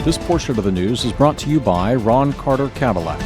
This portion of the news is brought to you by Ron Carter Cadillac.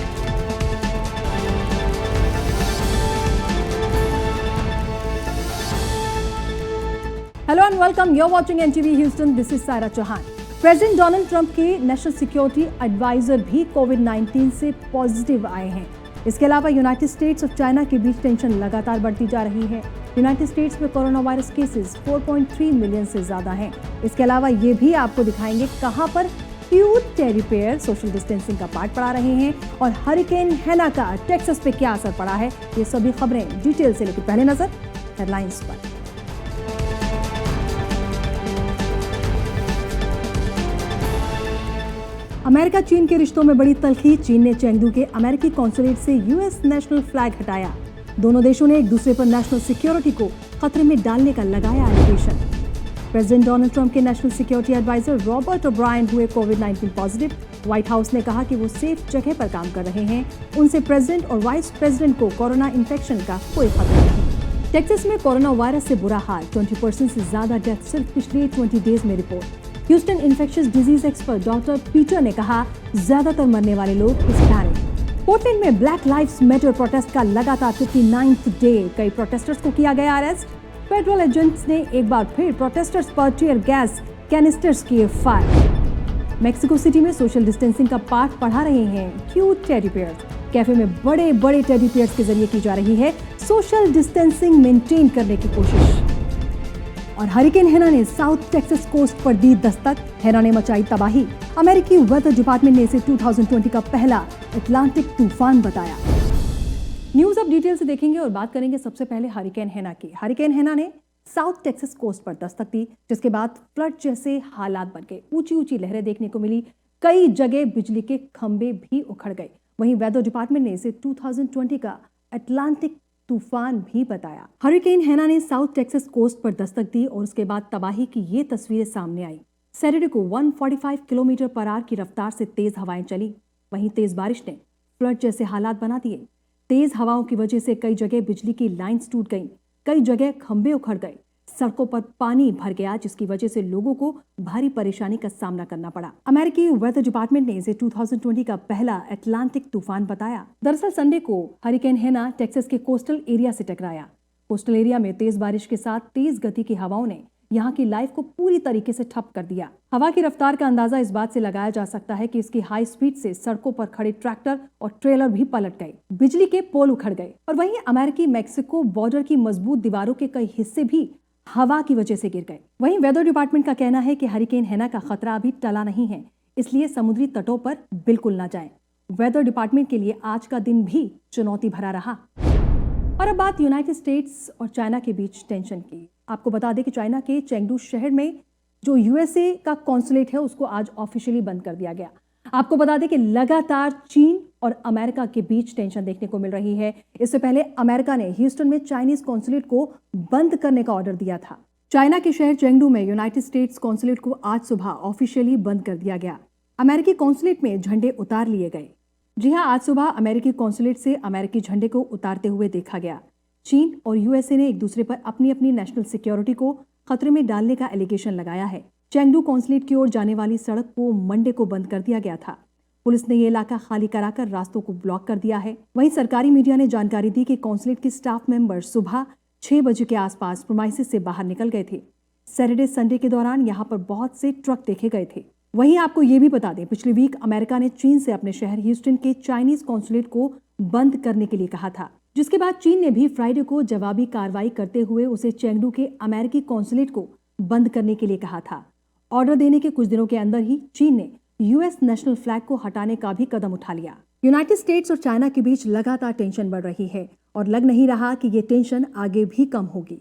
Hello and welcome. You're watching NTV Houston. This is Saira Chauhan. President Donald Trump के national security adviser भी कोविड-19 से positive आए हैं। इसके अलावा United states और China के बीच tension लगातार बढ़ती जा रही है। यूनाइटेड स्टेट्स में कोरोना वायरस केसेस 4.3 मिलियन से ज्यादा हैं। इसके अलावा ये भी आपको दिखाएंगे कहां पर cute teddy bear social distancing का पार्ट पढ़ा रहे हैं और हरिकेन हेना का टेक्सास पे क्या असर पड़ा है। ये सभी खबरें डिटेल से, लेकिन पहले नजर हेडलाइंस पर। अमेरिका चीन के रिश्तों में बड़ी तल्खी। चीन ने चेंगडू के अमेरिकी कॉन्सुलेट से यूएस नेशनल फ्लैग हटाया। दोनों देशों ने एक दूसरे पर नेशनल सिक्योरिटी को खतरे में डालने का लगाया एलिगेशन। प्रेसिडेंट डोनाल्ड ट्रंप के national security adviser Robert O'Brien हुए कोविड-19 पॉजिटिव। व्हाइट हाउस ने कहा कि वो सेफ जगह पर काम कर रहे हैं। उनसे प्रेसिडेंट और वाइस प्रेसिडेंट को कोरोना इन्फेक्शन का कोई खतरा नहीं। टेक्सास में कोरोना वायरस से बुरा हाल, 20% से ज्यादा डेथ सिर्फ पिछले 20 डेज में report. Houston infectious disease expert doctor Peter ने कहा ज्यादातर मरने वाले लोग हिस्पैनिक। पोर्टलैंड में ब्लैक लाइव्स मैटर प्रोटेस्ट का लगातार 59th डे। कई प्रोटेस्टर्स को किया गया अरेस्ट। फेडरल एजेंट्स ने एक बार फिर प्रोटेस्टर्स पर टीयर गैस कैनिस्टर्स किए फायर। मेक्सिको सिटी में सोशल डिस्टेंसिंग का पाठ पढ़ा रहे हैं क्यूट टेडी बेयर्स। कैफे में बड़े बड़े टेडी बेयर्स के जरिए की जा रही है सोशल डिस्टेंसिंग मेंटेन करने की कोशिश। और हरिकेन हेना ने साउथ टेक्सास कोस्ट पर दी दस्तक। हेना ने मचाई तबाही। अमेरिकी वेदर डिपार्टमेंट ने इसे 2020 का पहला अटलांटिक तूफान बताया। न्यूज अब डिटेल से देखेंगे और बात करेंगे सबसे पहले हरिकेन हेना की। हरिकेन हेना ने साउथ टेक्सास कोस्ट पर दस्तक दी, जिसके बाद फ्लड जैसे हालात बन गए। ऊंची ऊंची लहरें देखने को मिली। कई जगह बिजली के खंभे भी उखड़ गए। वहीं वेदर डिपार्टमेंट ने इसे 2020 का अटलांटिक तूफान भी बताया। हरिकेन हेना ने साउथ टेक्सास कोस्ट पर दस्तक दी और उसके बाद तबाही की ये तस्वीरें सामने आई। सैटरडे को 145 किलोमीटर पर आवर की रफ्तार से तेज हवाएं चली। वहीं तेज बारिश ने फ्लड जैसे हालात बना दिए। तेज हवाओं की वजह से कई जगह बिजली की लाइंस टूट गईं, कई जगह खंभे उखड़ गए, सड़कों पर पानी भर गया, जिसकी वजह से लोगों को भारी परेशानी का सामना करना पड़ा। अमेरिकी वेदर डिपार्टमेंट ने इसे 2020 का पहला अटलांटिक तूफान बताया। दरअसल संडे को हरिकेन हेना टेक्सास के कोस्टल एरिया से टकराया। कोस्टल एरिया में तेज बारिश के साथ तेज गति की हवाओं ने यहाँ की लाइफ को पूरी तरीके से ठप कर दिया। हवा की रफ्तार का अंदाजा इस बात से लगाया जा सकता है कि इसकी हाई स्पीड से सड़कों पर खड़े ट्रैक्टर और ट्रेलर भी पलट गए, बिजली के पोल उखड़ गए और वहीं अमेरिकी मैक्सिको बॉर्डर की मजबूत दीवारों के कई हिस्से भी हवा की वजह से गिर गए। वहीं वेदर डिपार्टमेंट का कहना है कि हरिकेन हेना का खतरा अभी टला नहीं है, इसलिए समुद्री तटों पर बिल्कुल ना जाएं। वेदर डिपार्टमेंट के लिए आज का दिन भी चुनौती भरा रहा। और अब बात यूनाइटेड स्टेट्स और चाइना के बीच टेंशन की। आपको बता दें कि चाइना के चेंगडू शहर में जो यूएसए का कॉन्सुलेट है उसको आज ऑफिशियली बंद कर दिया गया। आपको बता दें कि लगातार चीन और अमेरिका के बीच टेंशन देखने को मिल रही है। इससे पहले अमेरिका ने ह्यूस्टन में चाइनीज कॉन्सुलेट को बंद करने का ऑर्डर दिया था। चाइना के शहर चेंगडू में यूनाइटेड स्टेट्स कॉन्सुलेट को आज सुबह ऑफिशियली बंद कर दिया गया। अमेरिकी कॉन्सुलेट में झंडे उतार लिए गए। जी हां, आज सुबह अमेरिकी कॉन्सुलेट से अमेरिकी झंडे को उतारते हुए देखा गया। चीन और यूएसए ने एक दूसरे पर अपनी अपनी नेशनल सिक्योरिटी को खतरे में डालने का एलिगेशन लगाया है। चेंगडू कॉन्सुलेट की ओर जाने वाली सड़क को मंडे को बंद कर दिया गया था। पुलिस ने ये इलाका खाली कराकर रास्तों को ब्लॉक कर दिया है। वहीं सरकारी मीडिया ने जानकारी दी कि कॉन्सुलेट के स्टाफ मेंबर सुबह 6 बजे के आसपास प्रीमाइसेस से बाहर निकल गए थे। सैटरडे संडे के दौरान यहाँ पर बहुत से ट्रक देखे गए थे। वहीं आपको ये भी बता दें, पिछले वीक अमेरिका ने चीन से अपने शहर ह्यूस्टन के चाइनीज कॉन्सुलेट को बंद करने के लिए कहा था, जिसके बाद चीन ने भी फ्राइडे को जवाबी कार्रवाई करते हुए उसे चेंगडू के अमेरिकी कॉन्सुलेट को बंद करने के लिए कहा था। ऑर्डर देने के कुछ दिनों के अंदर ही चीन ने यूएस नेशनल फ्लैग को हटाने का भी कदम उठा लिया। यूनाइटेड स्टेट्स और चाइना के बीच लगातार टेंशन बढ़ रही है और लग नहीं रहा कि ये टेंशन आगे भी कम होगी।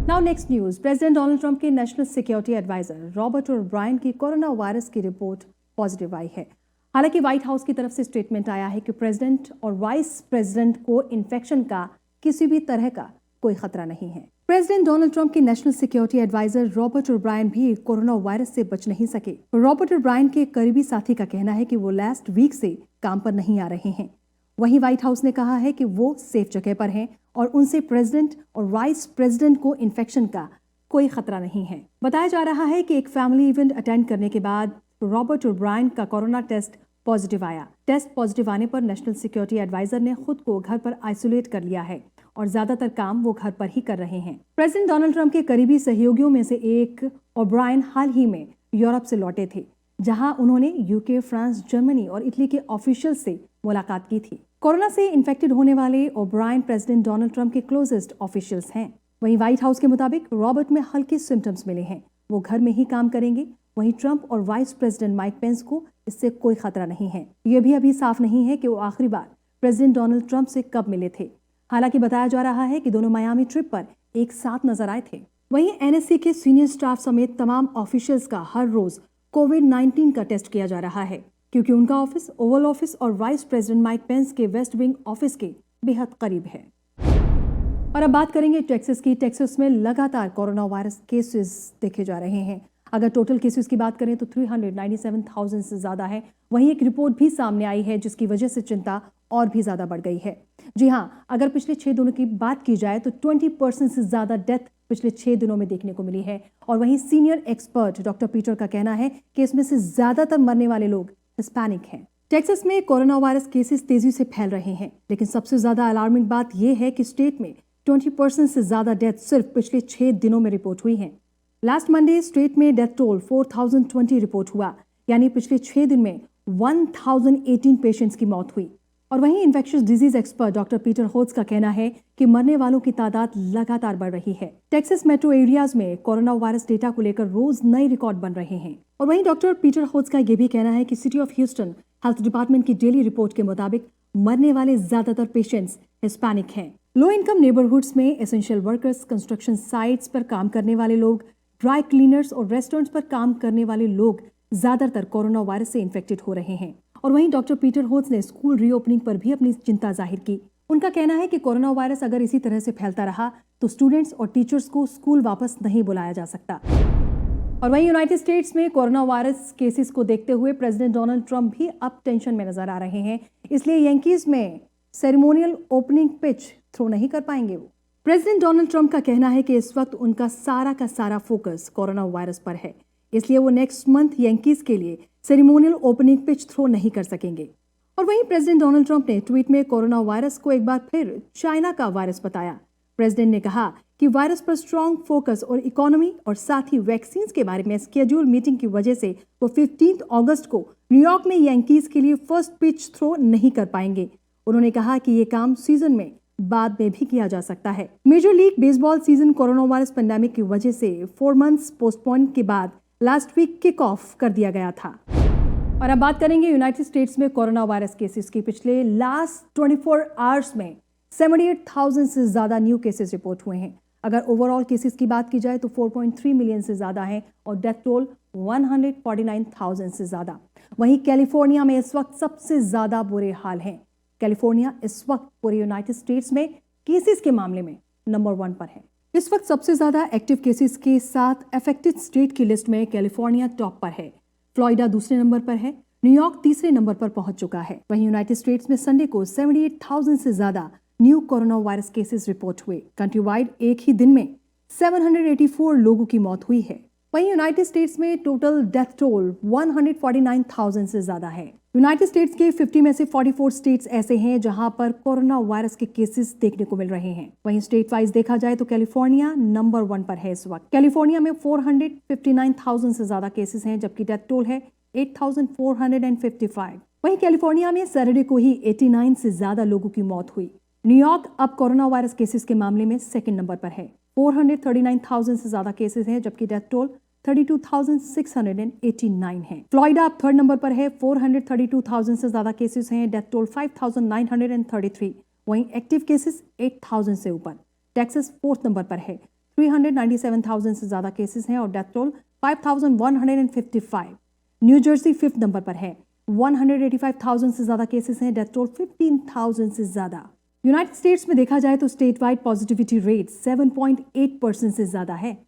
Now next news. President Donald Trump के national security adviser Robert O'Brien की कोरोना वायरस की रिपोर्ट पॉजिटिव आई है। हालांकि व्हाइट हाउस की तरफ से स्टेटमेंट आया है कि प्रेसिडेंट और वाइस प्रेसिडेंट को इन्फेक्शन का किसी भी तरह का कोई खतरा नहीं है। प्रेसिडेंट डोनाल्ड ट्रंप के national security adviser Robert O'Brien भी कोरोना वायरस से बच नहीं सके। रॉबर्ट ओब्रायन के करीबी साथी का कहना है कि वो लास्ट वीक से काम पर नहीं आ रहे हैं। वहीं व्हाइट हाउस ने कहा है कि वो सेफ जगह पर हैं और उनसे प्रेसिडेंट और वाइस प्रेसिडेंट को इन्फेक्शन का कोई खतरा नहीं है। बताया जा रहा है कि एक फैमिली इवेंट अटेंड करने के बाद रॉबर्ट ओब्रायन का कोरोना टेस्ट पॉजिटिव आया। टेस्ट पॉजिटिव आने पर नेशनल सिक्योरिटी एडवाइजर ने खुद को घर पर आइसोलेट कर लिया है और ज्यादातर काम वो घर पर ही कर रहे हैं। प्रेसिडेंट डोनाल्ड ट्रंप के करीबी सहयोगियों में से एक ओब्रायन हाल ही में यूरोप से लौटे थे, जहां उन्होंने यूके, फ्रांस, जर्मनी और इटली के ऑफिशियल से मुलाकात की थी। कोरोना से इन्फेक्टेड होने वाले ओब्रायन प्रेसिडेंट डोनाल्ड ट्रंप के क्लोजेस्ट ऑफिशियल्स हैं। वहीं व्हाइट हाउस के मुताबिक रॉबर्ट में हल्के सिम्टम्स मिले हैं, वो घर में ही काम करेंगे। वहीं ट्रंप और वाइस प्रेसिडेंट माइक पेंस को इससे कोई खतरा नहीं है। ये भी अभी साफ नहीं है कि वो आखिरी बार प्रेसिडेंट डोनाल्ड ट्रंप से कब मिले थे। हालांकि बताया जा रहा है कि दोनों मियामी ट्रिप पर एक साथ नजर आए थे। वहीं एनएससी के सीनियर स्टाफ समेत तमाम ऑफिशियल्स का हर रोज कोविड-19 का टेस्ट किया जा रहा है, क्योंकि उनका ऑफिस ओवल ऑफिस और वाइस प्रेसिडेंट माइक पेंस के वेस्ट विंग ऑफिस के बेहद करीब है। और अब बात करेंगे टेक्सास की। टेक्सास में लगातार कोरोना वायरस केसेस देखे जा रहे हैं। अगर टोटल केसेस की बात करें तो 397,000 से ज्यादा है। वहीं एक रिपोर्ट भी सामने आई है जिसकी वजह से चिंता और भी ज्यादा बढ़ गई है। जी हाँ, अगर पिछले 6 दिनों की बात की जाए तो 20% से ज्यादा डेथ पिछले 6 दिनों में देखने को मिली है। और वहीं सीनियर एक्सपर्ट डॉक्टर पीटर का कहना है कि इसमें से ज्यादातर मरने वाले लोग हिस्पैनिक हैं। टेक्सास में कोरोना वायरस केसेस तेजी से फैल रहे हैं, लेकिन सबसे ज्यादा अलार्मिंग बात यह है कि स्टेट में 20% से ज्यादा डेथ सिर्फ पिछले 6 दिनों में रिपोर्ट हुई हैं। लास्ट मंडे स्टेट में डेथ टोल 4020 रिपोर्ट हुआ, यानी पिछले 6 दिन में 1018 पेशेंट्स की मौत हुई। और वहीं infectious disease expert doctor Peter Hotez का कहना है कि मरने वालों की तादाद लगातार बढ़ रही है। टेक्सास मेट्रो एरियाज में कोरोना वायरस डेटा को लेकर रोज नए रिकॉर्ड बन रहे हैं। और वहीं डॉक्टर पीटर होट्स का यह भी कहना है कि city of Houston health department की डेली रिपोर्ट के मुताबिक मरने वाले ज्यादातर पेशेंट्स हिस्पैनिक हैं। लो इनकम नेबरहुड्स में एसेंशियल वर्कर्स, कंस्ट्रक्शन साइट्स पर काम करने वाले लोग, ड्राई क्लीनर्स और रेस्टोरेंट्स पर काम करने वाले लोग ज्यादातर कोरोना वायरस से इन्फेक्टेड हो रहे हैं। और वहीं डॉक्टर पीटर होट्स ने स्कूल रीओपनिंग पर भी अपनी चिंता जाहिर की। उनका कहना है कि कोरोना वायरस अगर इसी तरह से फैलता रहा तो स्टूडेंट्स और टीचर्स को स्कूल वापस नहीं बुलाया जा सकता। और वहीं यूनाइटेड स्टेट्स में कोरोना वायरस केसेस को देखते हुए प्रेसिडेंट डोनाल्ड ट्रंप भी अब टेंशन में नजर आ रहे हैं। इसलिए यंकीज में सेरेमोनियल ओपनिंग पिच थ्रो नहीं कर पाएंगे वो। प्रेसिडेंट डोनाल्ड ट्रंप का कहना है कि इस वक्त उनका सारा का सारा फोकस कोरोना वायरस पर है, इसलिए वो नेक्स्ट मंथ यंकीज के लिए सेरेमोनियल ओपनिंग पिच थ्रो नहीं कर सकेंगे। और वहीं प्रेसिडेंट डोनाल्ड ट्रंप ने ट्वीट में कोरोना वायरस को एक बार फिर चाइना का वायरस बताया। प्रेसिडेंट ने कहा कि वायरस पर स्ट्रांग फोकस और इकोनॉमी और साथ ही वैक्सीन के बारे में स्केड्यूल मीटिंग की वजह से वो 15 अगस्त को न्यूयॉर्क में यंकीज के लिए फर्स्ट पिच थ्रो नहीं कर पाएंगे। उन्होंने कहा कि ये काम सीजन में बाद में भी किया जा सकता है। Major League Baseball season corona virus pandemic की वजह से 4 मंथ्स पोस्टपोन के बाद लास्ट वीक किक ऑफ कर दिया गया था। और अब बात करेंगे यूनाइटेड स्टेट्स में कोरोना वायरस केसेस की। पिछले लास्ट 24 आवर्स में 78,000 से ज्यादा न्यू केसेस रिपोर्ट हुए हैं। अगर ओवरऑल केसेस की बात की जाए तो 4.3 मिलियन से ज्यादा है और डेथ टोल 149,000 से ज्यादा। वहीं कैलिफोर्निया में इस वक्त सबसे ज्यादा बुरे हाल हैं। कैलिफोर्निया इस वक्त पूरे यूनाइटेड स्टेट्स में केसेस के मामले में नंबर 1 पर है। इस वक्त सबसे ज्यादा एक्टिव केसेस के साथ अफेक्टेड स्टेट की लिस्ट में कैलिफोर्निया टॉप पर है, फ्लोरिडा दूसरे नंबर पर है, न्यूयॉर्क तीसरे नंबर पर पहुंच चुका है। वहीं यूनाइटेड स्टेट्स में संडे को 78,000 से ज्यादा new corona virus cases report हुए। कंट्री वाइड एक ही दिन में 784 लोगों की मौत हुई है। वहीं यूनाइटेड स्टेट्स में टोटल डेथ टोल 149,000 से ज्यादा है। यूनाइटेड स्टेट्स के 50 में से 44 स्टेट्स ऐसे हैं जहां पर कोरोना वायरस के केसेस देखने को मिल रहे हैं। वहीं स्टेट वाइज देखा जाए तो कैलिफोर्निया नंबर 1 पर है इस वक्त। कैलिफोर्निया में 459,000 से ज्यादा केसेस हैं, जबकि डेथ टोल है 8,455। वहीं कैलिफोर्निया में सैटरडे को ही 89 से ज्यादा लोगों की मौत हुई। न्यूयॉर्क अब कोरोना वायरस केसेस के मामले में सेकंड नंबर पर है। 439,000 से ज्यादा केसेस हैं, जबकि डेथ टोल 32,689 है। फ्लोरिडा अब थर्ड नंबर पर है। 432,000 से ज्यादा केसेस हैं, डेथ टोल 5,933। वहीं एक्टिव केसेस 8,000 से ऊपर। टेक्सास फोर्थ नंबर पर है। 397,000 से ज्यादा केसेस हैं और death toll 5,155। New Jersey fifth number पर है। 185,000 से ज्यादा केसेस हैं, डेथ टोल 15,000 से ज्यादा। यूनाइटेड स्टेट्स में देखा जाए तो स्टेट वाइड पॉजिटिविटी रेट 7.8% से ज्यादा है।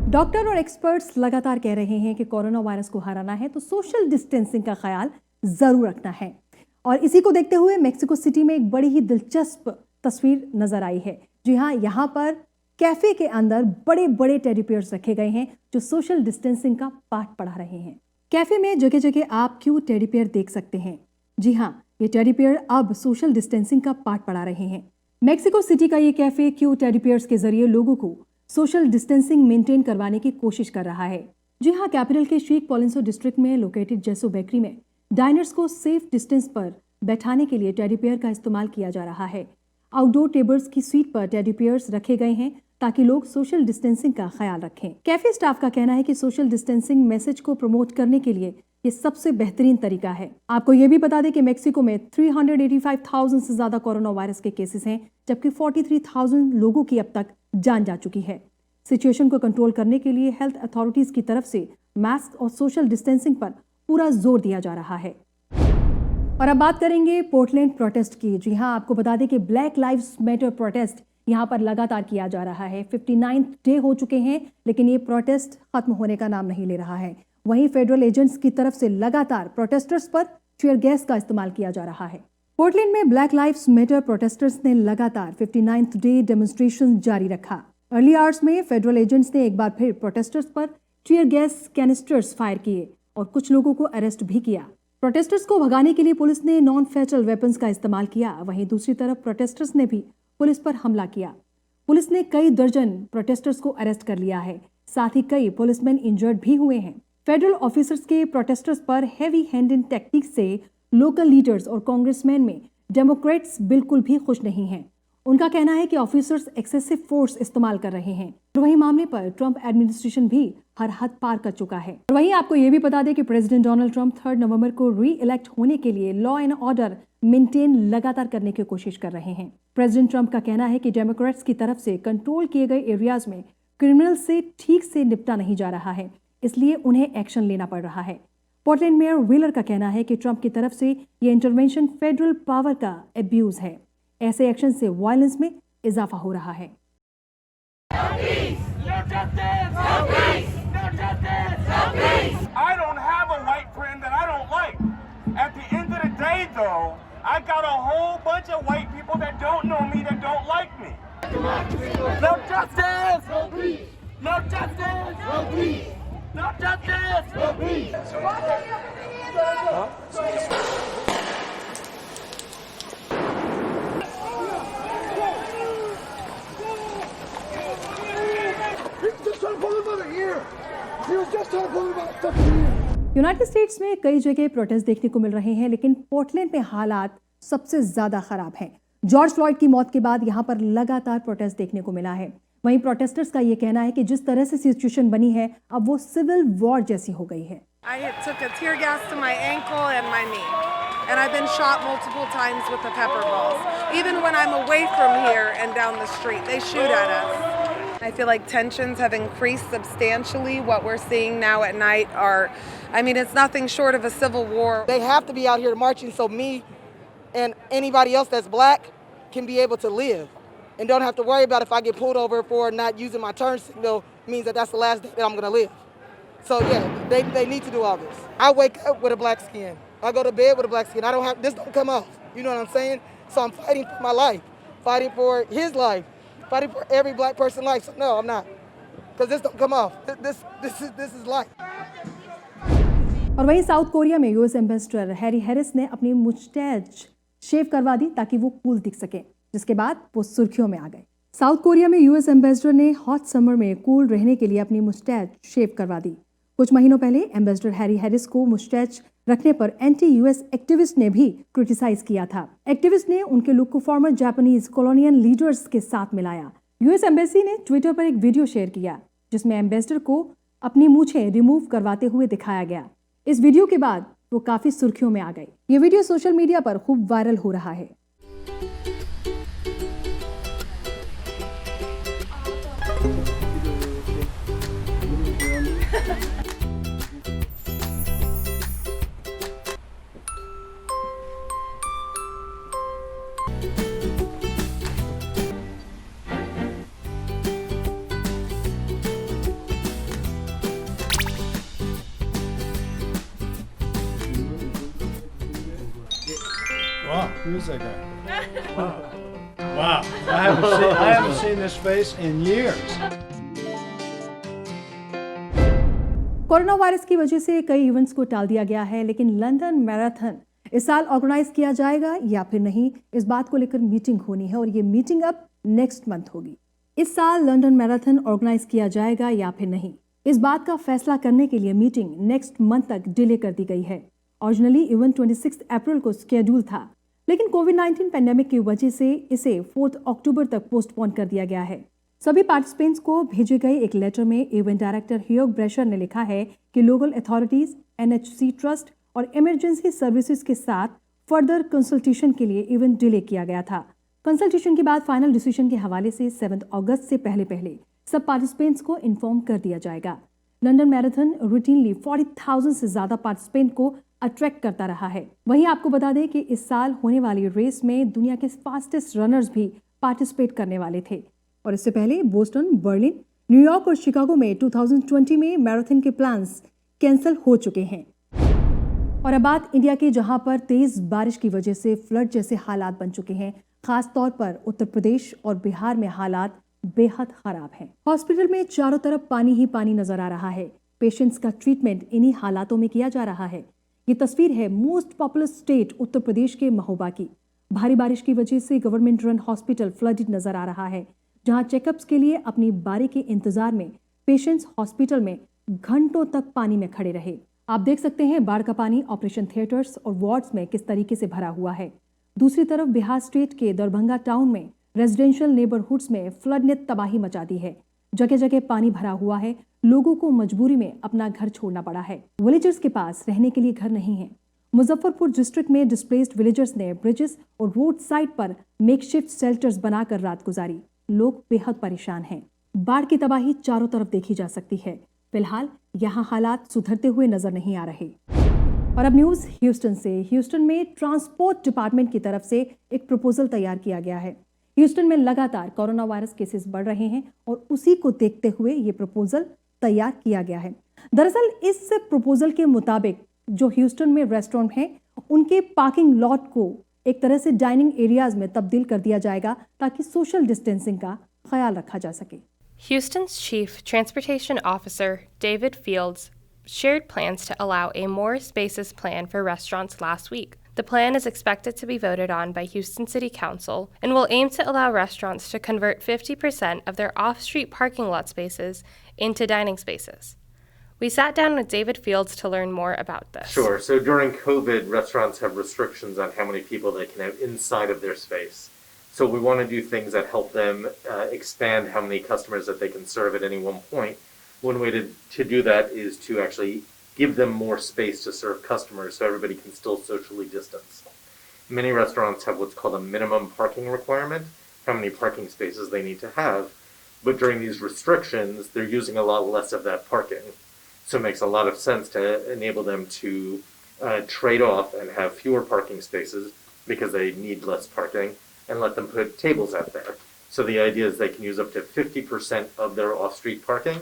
डॉक्टर और एक्सपर्ट्स लगातार कह रहे हैं कि कोरोना वायरस को हराना है तो सोशल डिस्टेंसिंग का ख्याल जरूर रखना है। और इसी को देखते हुए मेक्सिको सिटी में एक बड़ी ही दिलचस्प तस्वीर नजर आई है। जी हाँ, यहाँ पर कैफे के अंदर बड़े बड़े टेडी बियर्स रखे गए हैं जो सोशल डिस्टेंसिंग का पाठ पढ़ा रहे हैं। कैफे में जगह जगह आप क्यूट टेडी बियर देख सकते हैं। जी हाँ, ये टेडी बियर अब सोशल डिस्टेंसिंग का पाठ पढ़ा रहे हैं। मेक्सिको सिटी का ये कैफे क्यूट टेडी बियर्स के जरिए लोगों को सोशल डिस्टेंसिंग मेंटेन करवाने की कोशिश कर रहा है। जी हाँ, कैपिटल के शीक पोलेंसो डिस्ट्रिक्ट में लोकेटेड जेसो बेकरी में डाइनर्स को सेफ डिस्टेंस पर बैठाने के लिए टेडी बियर का इस्तेमाल किया जा रहा है। आउटडोर टेबल्स की सीट पर टेडी बियर्स रखे गए हैं ताकि लोग सोशल डिस्टेंसिंग का ख्याल रखें। कैफे स्टाफ का कहना है कि सोशल डिस्टेंसिंग मैसेज को प्रमोट करने के लिए ये सबसे बेहतरीन तरीका है। आपको ये भी बता दें कि मेक्सिको में 385,000 से ज्यादा कोरोना वायरस के केसेस हैं, जबकि 43,000 लोगों की अब तक जान जा चुकी है। सिचुएशन को कंट्रोल करने के लिए हेल्थ अथॉरिटीज की तरफ से मास्क और सोशल डिस्टेंसिंग पर पूरा जोर दिया जा रहा है। और अब बात करेंगे पोर्टलैंड प्रोटेस्ट की। जी हाँ, आपको बता दें कि ब्लैक लाइव्स मैटर प्रोटेस्ट यहाँ पर लगातार किया जा रहा है। 59 डे हो चुके हैं, लेकिन ये प्रोटेस्ट खत्म होने का नाम नहीं ले रहा है। वहीं फेडरल एजेंट्स की तरफ से लगातार प्रोटेस्टर्स पर टीयर गैस का इस्तेमाल किया जा रहा है। पोर्टलैंड में ब्लैक लाइव्स मैटर प्रोटेस्टर्स ने लगातार 59th डे डेमोन्स्ट्रेशन जारी रखा। अर्ली आवर्स में फेडरल एजेंट्स ने एक बार फिर प्रोटेस्टर्स पर टीयर गैस कैनिस्टर्स फायर किए और कुछ लोगों को अरेस्ट भी किया। प्रोटेस्टर्स को भगाने के लिए पुलिस ने नॉन फैटल वेपन्स का इस्तेमाल किया। वहीं दूसरी तरफ प्रोटेस्टर्स ने भी पुलिस पर हमला किया। पुलिस ने कई दर्जन प्रोटेस्टर्स को अरेस्ट कर लिया है, साथ ही कई पुलिसमैन इंजर्ड भी हुए हैं। फेडरल ऑफिसर्स के प्रोटेस्टर्स पर हैवी हैंडेड टेक्निक से लोकल लीडर्स और कांग्रेसमैन में डेमोक्रेट्स बिल्कुल भी खुश नहीं हैं। उनका कहना है कि ऑफिसर्स एक्सेसिव फोर्स इस्तेमाल कर रहे हैं। और वहीं मामले पर ट्रंप एडमिनिस्ट्रेशन भी हर हद पार कर चुका है। और वहीं आपको ये भी बता दें कि प्रेसिडेंट डोनाल्ड ट्रंप 3 नवंबर को री इलेक्ट होने के लिए लॉ एंड ऑर्डर मेंटेन लगातार करने की कोशिश कर रहे हैं। प्रेसिडेंट ट्रंप का कहना है कि डेमोक्रेट्स की तरफ से कंट्रोल किए गए एरियाज में क्रिमिनल से ठीक से निपटा नहीं जा रहा है, इसलिए उन्हें एक्शन लेना पड़ रहा है। पोर्टलैंड मेयर व्हीलर का कहना है कि ट्रंप की तरफ से ये इंटरवेंशन फेडरल पावर का एब्यूज है। ऐसे एक्शन से वायलेंस में इजाफा हो रहा है। I don't have a white friend that I don't like. At the end of the day, though, I got a whole bunch of white people that don't know me that don't like me. No justice! No peace! No justice! No peace! No justice! No peace! United states में कई जगह protest देखने को मिल रहे हैं, लेकिन Portland में हालात सबसे ज्यादा खराब हैं। जॉर्ज फ्लॉयड की मौत के बाद यहां पर लगातार प्रोटेस्ट देखने को मिला है। वहीं प्रोटेस्टर्स का ये कहना है कि जिस तरह से सिचुएशन बनी है, अब वो सिविल वॉर जैसी हो गई है। I took a tear gas to my ankle and my knee, and I've been shot multiple times with the pepper balls. Even when I'm away from here and down the street, they shoot at us. I feel like tensions have increased substantially. What we're seeing now at night it's nothing short of a civil war. They have to be out here marching so me and anybody else that's black can be able to live and don't have to worry about if I get pulled over for not using my turn signal means that that's the last day that I'm going to live. So yeah, they need to do all this. I wake up with a black skin. I go to bed with a black skin. This don't come off. You know what I'm saying? So I'm fighting for my life, fighting for his life, fighting for every black person's life. So no, I'm not. Because this don't come off. This is life. और वहीं south Korea में US ambassador Harry Harris ने अपनी moustache शेव करवा दी ताकि वो cool दिख सके, जिसके बाद वो सुर्खियों में आ गए। साउथ कोरिया में यूएस एम्बेसडर ने हॉट समर में कूल रहने के लिए अपनी मुस्टैच शेव करवा दी। कुछ महीनों पहले एम्बेसडर हैरी हैरिस को मुस्टैच रखने पर एंटी यूएस एक्टिविस्ट ने भी क्रिटिसाइज किया था। एक्टिविस्ट ने उनके लुक को फॉर्मर जापानीज कॉलोनियल लीडर्स के साथ मिलाया। यूएस एम्बेसी ने ट्विटर पर एक वीडियो शेयर किया जिसमें एम्बेसडर को अपनी मूछें रिमूव करवाते हुए दिखाया गया। इस वीडियो के बाद वो काफी सुर्खियों में आ गई। ये वीडियो सोशल मीडिया पर खूब वायरल हो रहा है। Wow, who's that guy? Wow. I haven't seen this face in years. Corona virus की वजह से कई इवेंट्स को टाल दिया गया है, लेकिन लंदन मैराथन इस साल ऑर्गेनाइज किया जाएगा या फिर नहीं, इस बात को लेकर मीटिंग होनी है और ये मीटिंग अब नेक्स्ट मंथ होगी। इस साल लंदन मैराथन ऑर्गेनाइज किया जाएगा या फिर नहीं, इस बात का फैसला करने के लिए मीटिंग नेक्स्ट मंथ तक डिले कर दी गई है। ओरिजिनली इवेंट 26 अप्रैल को स्केड्यूल था, लेकिन कोविड-19 पैंडेमिक की वजह से इसे 4 अक्टूबर तक पोस्टपोन कर दिया गया है। सभी पार्टिसिपेंट्स को भेजे गए एक लेटर में इवेंट डायरेक्टर ह्यूग ब्रेशर ने लिखा है कि लोकल अथॉरिटीज, NHC ट्रस्ट और इमरजेंसी सर्विसेज के साथ फर्दर कंसल्टेशन के लिए इवेंट डिले किया गया था। कंसल्टेशन के बाद फाइनल डिसीजन के हवाले से 7 अगस्त से पहले सब पार्टिसिपेंट्स को इन्फॉर्म कर दिया जाएगा। लंदन मैराथन रूटीनली 40,000 से ज्यादा पार्टिसिपेंट को अट्रैक्ट करता रहा है। वहीं आपको बता दें कि इस साल होने वाली रेस में दुनिया के फास्टेस्ट रनर्स भी पार्टिसिपेट करने वाले थे और इससे पहले बोस्टन, बर्लिन, न्यूयॉर्क और शिकागो में 2020 में मैराथन के प्लान्स कैंसिल हो चुके हैं। और अब बात इंडिया की, जहां पर तेज बारिश की वजह से फ्लड जैसे हालात बन चुके हैं। खास तौर पर उत्तर प्रदेश और बिहार में हालात बेहद खराब हैं। हॉस्पिटल में चारों तरफ पानी ही पानी नजर आ रहा है। पेशेंट्स का ट्रीटमेंट इन्हीं हालातों में किया जा रहा है। ये तस्वीर है most populous state Uttar Pradesh के महोबा की। भारी बारिश की वजह से गवर्नमेंट रन हॉस्पिटल फ्लडेड नजर आ रहा है, जहां चेकअप्स के लिए अपनी बारी के इंतजार में पेशेंट्स हॉस्पिटल में घंटों तक पानी में खड़े रहे। आप देख सकते हैं बाढ़ का पानी ऑपरेशन थिएटर्स और वार्ड्स में किस तरीके से भरा हुआ है। दूसरी तरफ बिहार स्टेट के दरभंगा टाउन में रेजिडेंशियल नेबरहुड्स में फ्लड ने तबाही मचा दी है। जगह जगह पानी भरा हुआ है, लोगों को मजबूरी में अपना घर छोड़ना पड़ा है। विलेजर्स के पास रहने के लिए घर नहीं है। मुजफ्फरपुर डिस्ट्रिक्ट में डिस्प्लेस्ड विलेजर्स ने ब्रिजेस और रोड साइड पर मेकशिफ्ट शेल्टर्स बनाकर रात गुजारी। लोग बेहद परेशान हैं। बाढ़ की तबाही चारों तरफ देखी जा सकती है। फिलहाल यहाँ हालात सुधरते हुए नजर नहीं आ रहे। और अब न्यूज ह्यूस्टन से। ह्यूस्टन में ट्रांसपोर्ट डिपार्टमेंट की तरफ से एक प्रपोजल तैयार किया गया है। ह्यूस्टन में लगातार कोरोना वायरस केसेस बढ़ रहे हैं और उसी को देखते हुए ये प्रपोजल तैयार किया गया है। दरअसल इस प्रपोजल के मुताबिक जो ह्यूस्टन में रेस्टोरेंट हैं, उनके पार्किंग लॉट को एक तरह से डाइनिंग एरियाज में तब्दील कर दिया जाएगा ताकि सोशल डिस्टेंसिंग का ख्याल रखा जा सके। Houston's Chief Transportation Officer, David Fields, shared plans to allow a more spaces plan for restaurants last week. The plan is expected to be voted on by Houston City Council and will aim to allow restaurants to convert 50% of their off-street parking lot spaces into dining spaces. We sat down with David Fields to learn more about this. Sure. So during COVID, restaurants have restrictions on how many people they can have inside of their space. So we want to do things that help them expand how many customers that they can serve at any one point. One way to do that is to actually give them more space to serve customers so everybody can still socially distance. Many restaurants have what's called a minimum parking requirement, how many parking spaces they need to have. But during these restrictions, they're using a lot less of that parking. So it makes a lot of sense to enable them to trade off and have fewer parking spaces because they need less parking and let them put tables out there. So the idea is they can use up to 50% of their off-street parking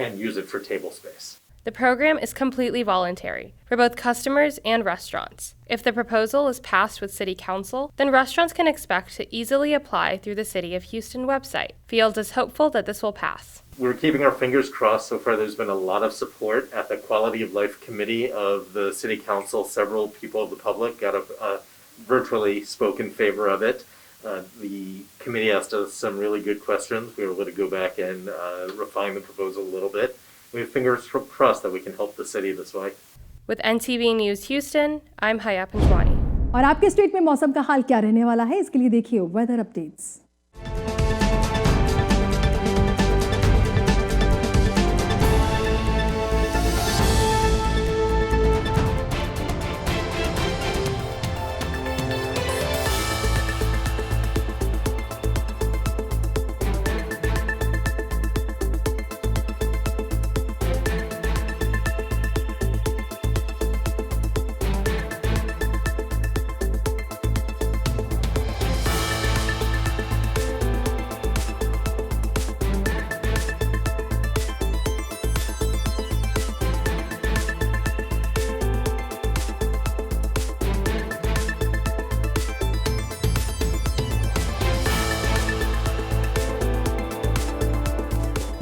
and use it for table space. The program is completely voluntary for both customers and restaurants. If the proposal is passed with City Council, then restaurants can expect to easily apply through the City of Houston website. Fields is hopeful that this will pass. We're keeping our fingers crossed. So far, there's been a lot of support at the Quality of Life Committee of the City Council. Several people of the public got a virtually spoke in favor of it. The committee asked us some really good questions. We were able to go back and refine the proposal a little bit. We have fingers crossed that we can help the city this way. With NTV News Houston, I'm Haya Panjwani. और आपके state में मौसम का हाल क्या रहने वाला है, इसके लिए देखिए weather updates.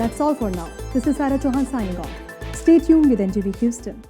That's all for now. This is Sarah Chauhan signing off. Stay tuned with NGV Houston.